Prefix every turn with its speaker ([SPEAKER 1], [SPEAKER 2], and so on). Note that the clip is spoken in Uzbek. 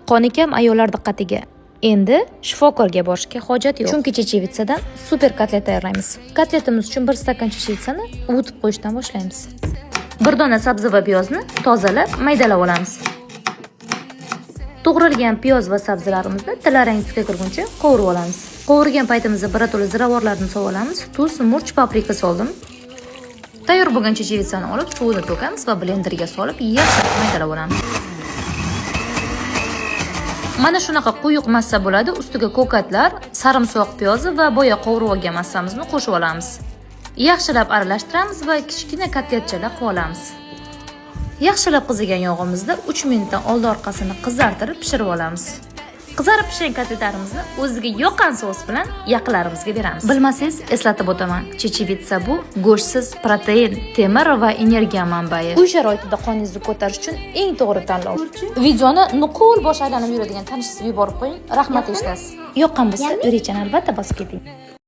[SPEAKER 1] Qoni kam ayollar diqqatiga. Endi shifokorga borishga hojat yo'q. Chunki chechevitsadan super kotlet tayyorlaymiz. Kotletimiz uchun 1 stakan chechevitsani uvitib qo'yishdan boshlaymiz. Bir dona sabzi va piyozni tozalab, maydalab olamiz. To'g'ralgan piyoz va sabzilarimizni tillarang tusga kirguncha qovurib olamiz. Qovurgan paytimizda birato'la ziravorlarni solib olamiz. Tuz, murch, paprika soldim. Tayyor bo'lgan chechevitsani olib, suvini to'kamiz va blenderga solib, yaxshilab maydalab olamiz. Mana shunaqa quyuq massa bo'ladi. Ustiga ko'katlar, sarimsoq piyozi va boya qovurib olgan massamizni qo'shib olamiz. Yaxshilab aralashtiramiz va kichkina kotletchalar qilib olamiz. Yaxshilab qizigan yog'imizda 3 minutdan old-orqasini qizartirib pishirib olamiz. Qizarib pishgan kotletlarimizni o'ziga yoqqan sos bilan yaqinlarimizga beramiz. Bilmasangiz eslatib o'taman. Chechevitsa bu go'shtsiz protein, temir va energiya manbai. Uy sharoitida qoningizni ko'tarish uchun eng to'g'ri tanlov. Videoni nuqul bosh aylanib yuradigan tanishingizni yuborib qo'ying. Rahmat eshitasiz. Yoqqan bo'lsa, o'rechani albatta bosib keting.